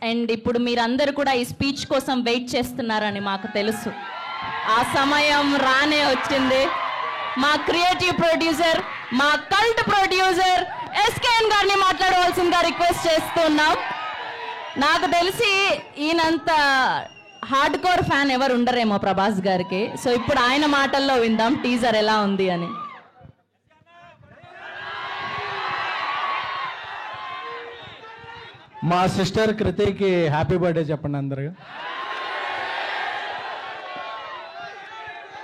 And ఇప్పుడు మీరందరూ కూడా ఈ స్పీచ్ కోసం వెయిట్ చేస్తున్నారని మాకు తెలుసు. ఆ సమయం రానే వచ్చింది. మా క్రియేటివ్ ప్రొడ్యూసర్, మా కల్ట్ ప్రొడ్యూసర్ ఎస్కేఎన్ గారిని మాట్లాడవలసిందిగా రిక్వెస్ట్ చేస్తున్నాం. నాకు తెలిసి ఈయనంత హార్డ్ కోర్ ఫ్యాన్ ఎవరు ఉండరేమో ప్రభాస్ గారికి. సో ఇప్పుడు ఆయన మాటల్లో విందాం టీజర్ ఎలా ఉంది అని. మా సిస్టర్ కృతికి హ్యాపీ బర్త్డే చెప్పండి అందరూ.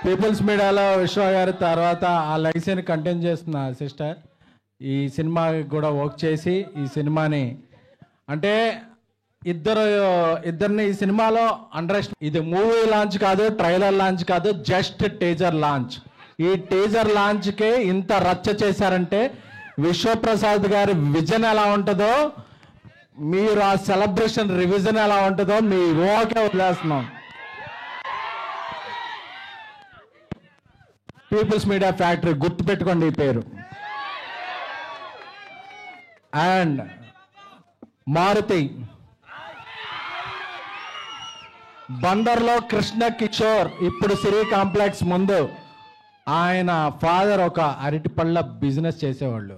పీపుల్స్ మీడియాలో విశ్వ గారి తర్వాత ఆ లెగసీని కంటిన్యూ చేస్తున్న సిస్టర్ ఈ సినిమాకి కూడా వర్క్ చేసి ఈ సినిమాని అంటే ఇద్దరిని ఈ సినిమాలో ఇది మూవీ లాంచ్ కాదు, ట్రైలర్ లాంచ్ కాదు, జస్ట్ టీజర్ లాంచ్. ఈ టీజర్ లాంచ్కే ఇంత రచ్చ చేశారంటే విశ్వప్రసాద్ గారి విజన్ ఎలా ఉంటుందో, మీరు ఆ సెలబ్రేషన్ రివిజన్ ఎలా ఉంటుందో మీ ఊహకే వదిలేస్తున్నాం. పీపుల్స్ మీడియా ఫ్యాక్టరీ గుర్తుపెట్టుకోండి ఈ పేరు. అండ్ మారుతి బందర్లో కృష్ణ కిషోర్ ఇప్పుడు సిరి కాంప్లెక్స్ ముందు ఆయన ఫాదర్ ఒక అరటిపళ్ళ బిజినెస్ చేసేవాళ్ళు.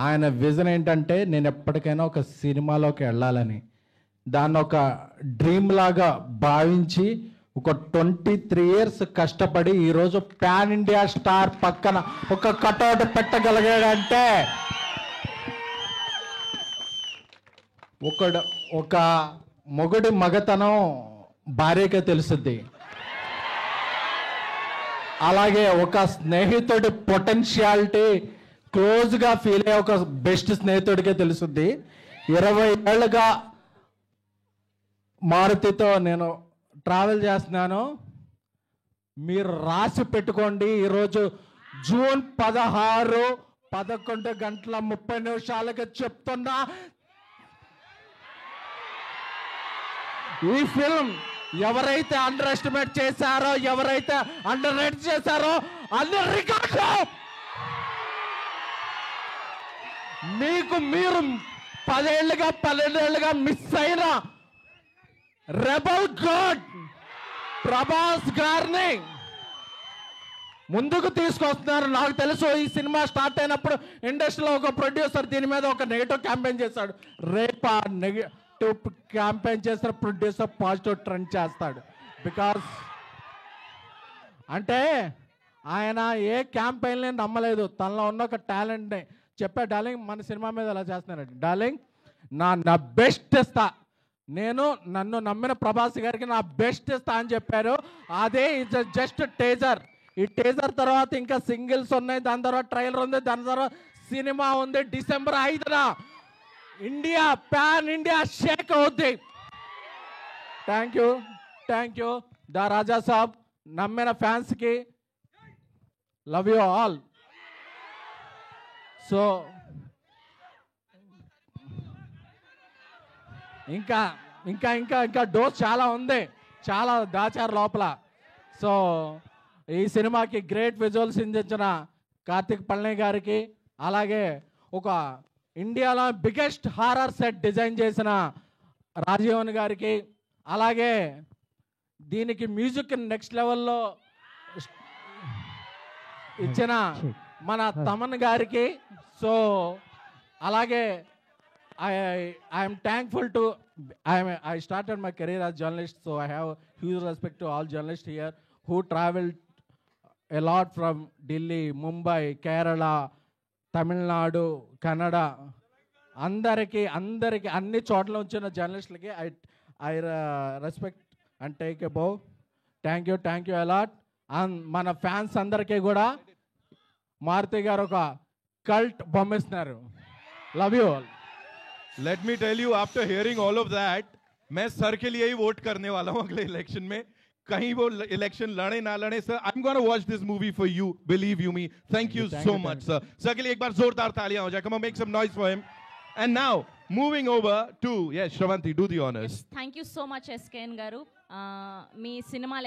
ఆయన విజన్ ఏంటంటే నేను ఎప్పటికైనా ఒక సినిమాలోకి వెళ్ళాలని, దాన్ని ఒక డ్రీమ్ లాగా భావించి ఒక 23 years కష్టపడి ఈరోజు పాన్ ఇండియా స్టార్ పక్కన ఒక కటౌట్ పెట్టగలిగాడంటే ఒక మొగుడి మగతనం భార్యకే తెలుస్తుంది. అలాగే ఒక స్నేహితుడి పొటెన్షియాలిటీ క్లోజ్గా ఫీల్ అయ్యే ఒక బెస్ట్ స్నేహితుడికే తెలుస్తుంది. 20 ఏళ్ళుగా మారుతితో నేను ట్రావెల్ చేస్తున్నాను. మీరు రాసి పెట్టుకోండి. ఈరోజు జూన్ 16 11:30 చెప్తున్నా, ఈ ఫిల్మ్ ఎవరైతే అండర్ ఎస్టిమేట్ చేశారో, ఎవరైతే అండర్ రేట్ చేశారో అన్ని రికార్డులు మీకు మీరు 12 ఏళ్ళుగా మిస్ అయిన రెబల్ గాడ్ ప్రభాస్ గారిని ముందుకు తీసుకొస్తున్నారు. నాకు తెలుసు ఈ సినిమా స్టార్ట్ అయినప్పుడు ఇండస్ట్రీలో ఒక ప్రొడ్యూసర్ దీని మీద ఒక నెగిటివ్ క్యాంపెయిన్ చేశాడు. రేపు ఆ నెగిటివ్ క్యాంపెయిన్ చేసిన ప్రొడ్యూసర్ పాజిటివ్ ట్రెండ్ చేస్తాడు. బికాస్ అంటే ఆయన ఏ క్యాంపెయిన్ని నమ్మలేదు, తనలో ఉన్న ఒక టాలెంట్ని చెప్పా. డార్లింగ్ మన సినిమా మీద ఎలా చేస్తున్నారండి, డార్లింగ్ నా బెస్ట్ ఇస్తా, నన్ను నమ్మిన ప్రభాస్ గారికి నా బెస్ట్ ఇస్తా అని చెప్పారు. అదే ఇట్స్ జస్ట్ టీజర్. ఈ టీజర్ తర్వాత ఇంకా సింగిల్స్ ఉన్నాయి, దాని తర్వాత ట్రైలర్ ఉంది, దాని తర్వాత సినిమా ఉంది. December 5న ఇండియా పాన్ ఇండియా షేక్ అవుద్ది. Thank you the Raja Saab. నమ్మిన ఫ్యాన్స్కి లవ్ యూ ఆల్. సో ఇంకా ఇంకా ఇంకా ఇంకా డోస్ చాలా ఉంది, చాలా దాచారు లోపల. సో ఈ సినిమాకి గ్రేట్ విజువల్స్ అందించిన కార్తిక్ పళని గారికి, అలాగే ఒక ఇండియాలో బిగ్గెస్ట్ హారర్ సెట్ డిజైన్ చేసిన రాజీవన్ గారికి, అలాగే దీనికి మ్యూజిక్ నెక్స్ట్ లెవెల్లో ఇచ్చిన మన తమన్ గారికి. సో అలాగే I am thankful to I started my career as journalist, so I have huge respect to all journalists here who traveled a lot from Delhi, Mumbai, Kerala, Tamil Nadu, Kannada. అందరికి అన్ని చోట్ల వచ్చిన జర్నలిస్టులకి I respect and take a bow. Thank you a lot. And మన fans అందరికీ కూడా మారుతి గారు ఒక cult బొమ్మిస్తున్నారు. Love you all. Let me tell you, after hearing all of that, मैं सर के लिए ही वोट करने वाला हूँ अगले इलेक्शन में. कहीं वो इलेक्शन लड़े ना लड़े sir, I'm going to watch this movie for you, believe you me. Thank you so much sir. Sir के लिए एक बार जोरदार तालियां हो जाए. Come on, make some noise for him. And now moving over to yes, Shravanti, do the honors. Thank you so much SKN garu. Me cinema